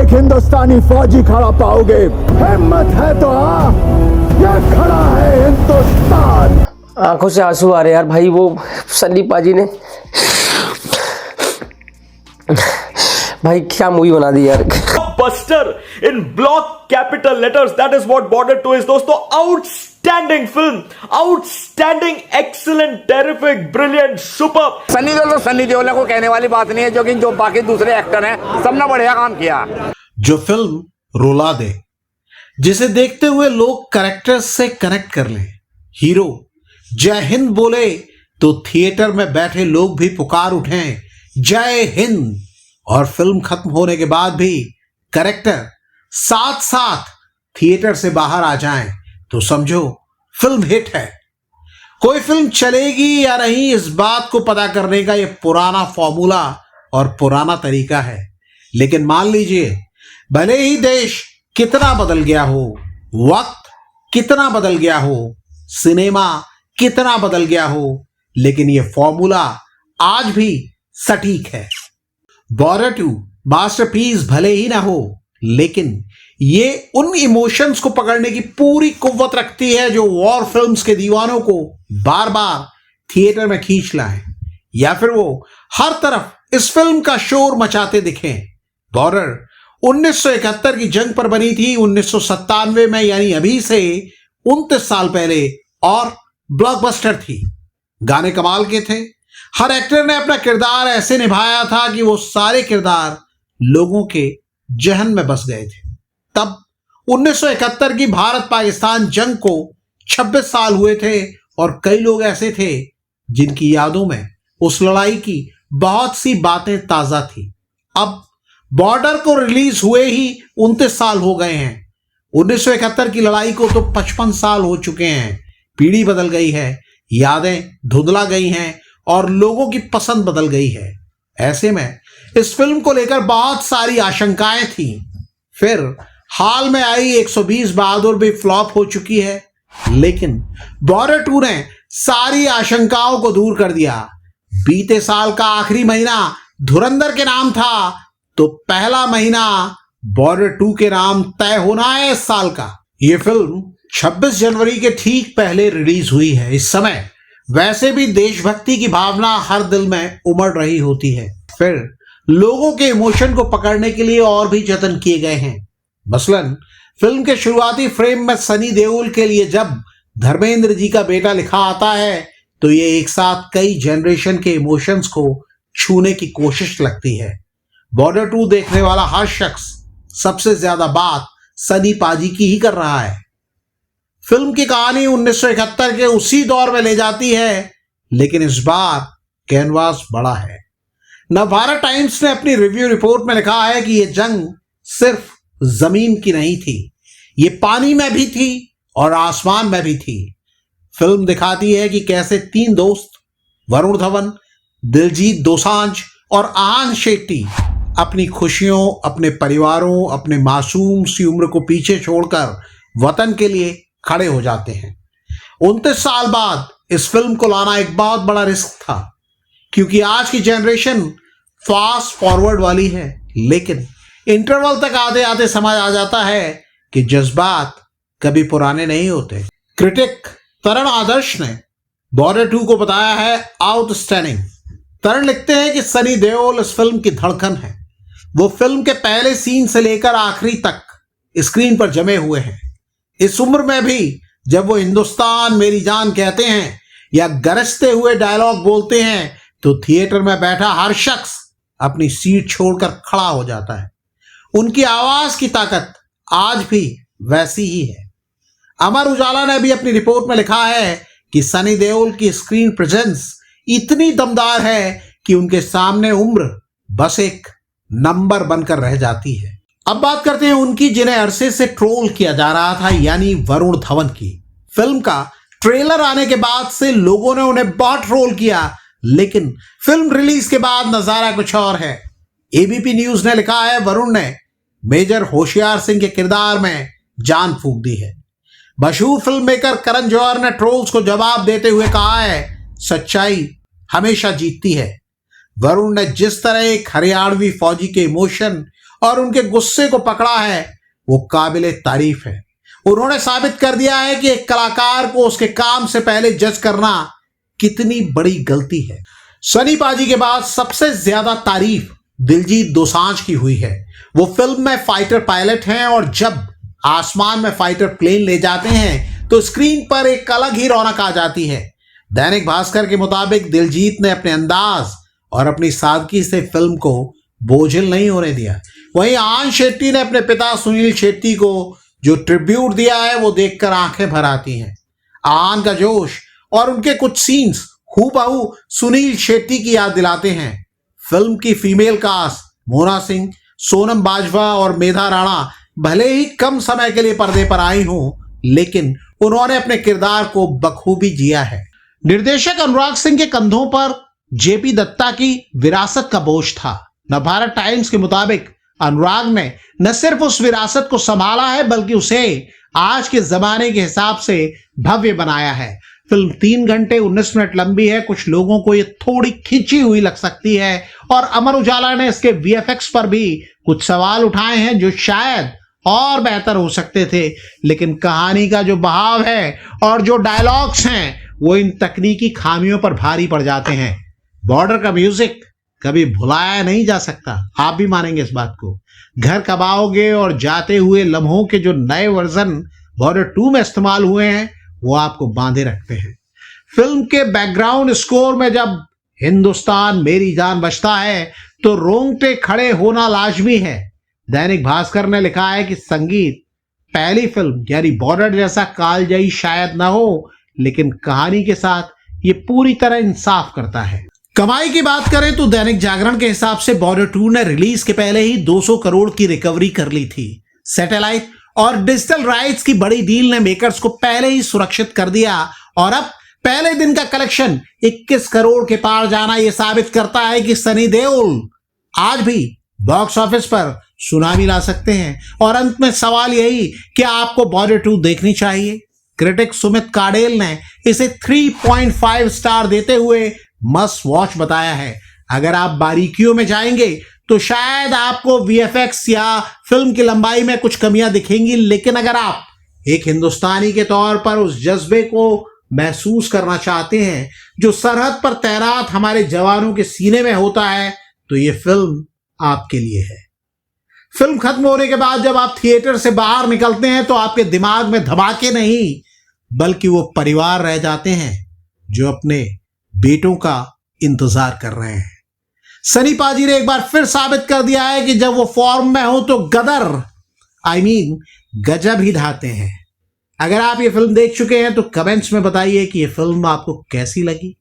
एक हिंदुस्तानी फौजी खड़ा पाओगे। हिम्मत है तो आ, ये खड़ा है हिंदुस्तान। आंखों से आंसू आ रहे यार भाई, वो सन्नी पाजी ने भाई क्या मूवी बना दी यार। Buster in block capital letters, that is what border 2 is दोस्तों। Outstanding film, outstanding, excellent, terrific, brilliant, super. Sunny Deol तो सनी देओल को कहने वाली बात नहीं है, जो बाकी दूसरे एक्टर हैं सबने बढ़िया काम किया। जो फिल्म रुला दे, जिसे देखते हुए लोग कैरेक्टर्स से कनेक्ट कर लें। हीरो जय हिंद बोले तो थिएटर में बैठे लोग भी पुकार उठें जय हिंद, और फिल्म खत्म होने के बाद भी कैरेक्टर साथ साथ थिएटर से बाहर आ जाएं तो समझो फिल्म हिट है। कोई फिल्म चलेगी या नहीं, इस बात को पता करने का यह पुराना फॉर्मूला और पुराना तरीका है। लेकिन मान लीजिए भले ही देश कितना बदल गया हो, वक्त कितना बदल गया हो, सिनेमा कितना बदल गया हो, लेकिन यह फॉर्मूला आज भी सटीक है। बॉर्डर 2 मास्टरपीस भले ही ना हो, लेकिन ये उन इमोशंस को पकड़ने की पूरी कुव्वत रखती है जो वॉर फिल्म्स के दीवानों को बार बार थिएटर में खींच लाए, या फिर वो हर तरफ इस फिल्म का शोर मचाते दिखें। बॉर्डर 1971 की जंग पर बनी थी, 1997 में यानी अभी से 29 साल पहले, और ब्लॉकबस्टर थी। गाने कमाल के थे, हर एक्टर ने अपना किरदार ऐसे निभाया था कि वो सारे किरदार लोगों के जहन में बस गए थे। तब 1971 की भारत पाकिस्तान जंग को 26 साल हुए थे, और कई लोग ऐसे थे जिनकी यादों में उस लड़ाई की बहुत सी बातें ताजा थी। अब बॉर्डर को रिलीज हुए ही 29 साल हो गए हैं। 1971 की लड़ाई को तो 55 साल हो चुके हैं। पीढ़ी बदल गई है, यादें धुंधला गई हैं, और लोगों की पसंद बदल गई है। ऐसे में इस फिल्म को लेकर बहुत सारी आशंकाएं थी। फिर हाल में आई 120 बहादुर भी फ्लॉप हो चुकी है, लेकिन बॉर्डर 2 ने सारी आशंकाओं को दूर कर दिया। बीते साल का आखिरी महीना धुरंधर के नाम था, तो पहला महीना बॉर्डर 2 के नाम तय होना है इस साल का। यह फिल्म 26 जनवरी के ठीक पहले रिलीज हुई है। इस समय वैसे भी देशभक्ति की भावना हर दिल में उमड़ रही होती है। फिर लोगों के इमोशन को पकड़ने के लिए और भी जतन किए गए हैं। मसलन फिल्म के शुरुआती फ्रेम में सनी देओल के लिए जब धर्मेंद्र जी का बेटा लिखा आता है, तो ये एक साथ कई जनरेशन के इमोशंस को छूने की कोशिश लगती है। बॉर्डर 2 देखने वाला हर शख्स सबसे ज्यादा बात सनी पाजी की ही कर रहा है। फिल्म की कहानी 1971 के उसी दौर में ले जाती है, लेकिन इस बार कैनवास बड़ा है। नवभारत टाइम्स ने अपनी रिव्यू रिपोर्ट में लिखा है कि यह जंग सिर्फ जमीन की नहीं थी, ये पानी में भी थी और आसमान में भी थी। फिल्म दिखाती है कि कैसे 3 दोस्त वरुण धवन, दिलजीत दोसांझ और आन शेट्टी अपनी खुशियों, अपने परिवारों, अपने मासूम सी उम्र को पीछे छोड़कर वतन के लिए खड़े हो जाते हैं। 29 साल बाद इस फिल्म को लाना एक बहुत बड़ा रिस्क था, क्योंकि आज की जनरेशन फास्ट फॉरवर्ड वाली है, लेकिन इंटरवल तक आते आते समझ आ जाता है कि जज्बात कभी पुराने नहीं होते। क्रिटिक तरण आदर्श ने बॉर्डर 2 को बताया है आउटस्टैंडिंग। तरण लिखते हैं कि सनी देओल इस फिल्म की धड़कन है। वो फिल्म के पहले सीन से लेकर आखिरी तक स्क्रीन पर जमे हुए हैं। इस उम्र में भी जब वो हिंदुस्तान मेरी जान कहते हैं या गरजते हुए डायलॉग बोलते हैं, तो थिएटर में बैठा हर शख्स अपनी सीट छोड़कर खड़ा हो जाता है। उनकी आवाज की ताकत आज भी वैसी ही है। अमर उजाला ने भी अपनी रिपोर्ट में लिखा है कि सनी देओल की स्क्रीन प्रेजेंस इतनी दमदार है कि उनके सामने उम्र बस एक नंबर बनकर रह जाती है। अब बात करते हैं उनकी, जिन्हें अरसे से ट्रोल किया जा रहा था, यानी वरुण धवन की। फिल्म का ट्रेलर आने के बाद से लोगों ने उन्हें बहुत ट्रोल किया, लेकिन फिल्म रिलीज के बाद नजारा कुछ और है। एबीपी न्यूज ने लिखा है, वरुण ने मेजर होशियार सिंह के किरदार में जान फूंक दी है। मशहूर फिल्म मेकर करण जौहर ने ट्रोल्स को जवाब देते हुए कहा है, सच्चाई हमेशा जीतती है। वरुण ने जिस तरह एक हरियाणवी फौजी के इमोशन और उनके गुस्से को पकड़ा है वो काबिले तारीफ है। उन्होंने साबित कर दिया है कि एक कलाकार को उसके काम से पहले जज करना कितनी बड़ी गलती है। सनी पाजी के बाद सबसे ज्यादा तारीफ दिलजीत दोसांझ की हुई है। वो फिल्म में फाइटर पायलट हैं और जब आसमान में फाइटर प्लेन ले जाते हैं तो स्क्रीन पर एक अलग ही रौनक आ जाती है। दैनिक भास्कर के मुताबिक दिलजीत ने अपने अंदाज और अपनी सादगी से फिल्म को बोझिल नहीं होने दिया। वहीं आन शेट्टी ने अपने पिता सुनील शेट्टी को जो ट्रिब्यूट दिया है वो देखकर आंखें भर आती हैं। आन का जोश और उनके कुछ सीन्स हूबहू सुनील शेट्टी की याद दिलाते हैं। फिल्म की फीमेल कास्ट मोना सिंह, सोनम बाजवा और मेधा राणा भले ही कम समय के लिए पर्दे पर आई हों, लेकिन उन्होंने अपने किरदार को बखूबी जिया है। निर्देशक अनुराग सिंह के कंधों पर जेपी दत्ता की विरासत का बोझ था। नवभारत टाइम्स के मुताबिक अनुराग ने न सिर्फ उस विरासत को संभाला है बल्कि उसे आज के जमाने के हिसाब से भव्य बनाया है। फिल्म 3 घंटे 19 मिनट लंबी है। कुछ लोगों को ये थोड़ी खिंची हुई लग सकती है और अमर उजाला ने इसके वीएफएक्स पर भी कुछ सवाल उठाए हैं जो शायद और बेहतर हो सकते थे, लेकिन कहानी का जो बहाव है और जो डायलॉग्स हैं वो इन तकनीकी खामियों पर भारी पड़ जाते हैं। बॉर्डर का म्यूजिक कभी भुलाया नहीं जा सकता, आप भी मानेंगे इस बात को। घर कब आओगे और जाते हुए लम्हों के जो नए वर्जन बॉर्डर 2 में इस्तेमाल हुए हैं वो आपको बांधे रखते हैं। फिल्म के बैकग्राउंड स्कोर में जब हिंदुस्तान मेरी जान बजता है तो रोंगटे खड़े होना लाजमी है। दैनिक भास्कर ने लिखा है कि संगीत पहली फिल्म यानी बॉर्डर जैसा कालजयी शायद ना हो, लेकिन कहानी के साथ ये पूरी तरह इंसाफ करता है। कमाई की बात करें तो दैनिक जागरण के हिसाब से बॉर्डर 2 ने रिलीज के पहले ही 200 करोड़ की रिकवरी कर ली थी। सैटेलाइट और डिजिटल राइट्स की बड़ी डील ने मेकर्स को पहले ही सुरक्षित कर दिया और अब पहले दिन का कलेक्शन 21 करोड़ के पार जाना यह साबित करता है कि सनी देओल आज भी बॉक्स ऑफिस पर सुनामी ला सकते हैं। और अंत में सवाल यही कि आपको बॉर्डर 2 देखनी चाहिए। क्रिटिक सुमित काडेल ने इसे 3.5 स्टार देते हुए मस्ट वॉच बताया है। अगर आप बारीकियों में जाएंगे तो शायद आपको वीएफएक्स या फिल्म की लंबाई में कुछ कमियां दिखेंगी, लेकिन अगर आप एक हिंदुस्तानी के तौर पर उस जज्बे को महसूस करना चाहते हैं जो सरहद पर तैनात हमारे जवानों के सीने में होता है तो ये फिल्म आपके लिए है। फिल्म खत्म होने के बाद जब आप थिएटर से बाहर निकलते हैं तो आपके दिमाग में धमाके नहीं बल्कि वो परिवार रह जाते हैं जो अपने बेटों का इंतजार कर रहे हैं। सनी पाजी ने एक बार फिर साबित कर दिया है कि जब वो फॉर्म में हो तो गदर गजब ही ढाते हैं। अगर आप ये फिल्म देख चुके हैं तो कमेंट्स में बताइए कि ये फिल्म आपको कैसी लगी।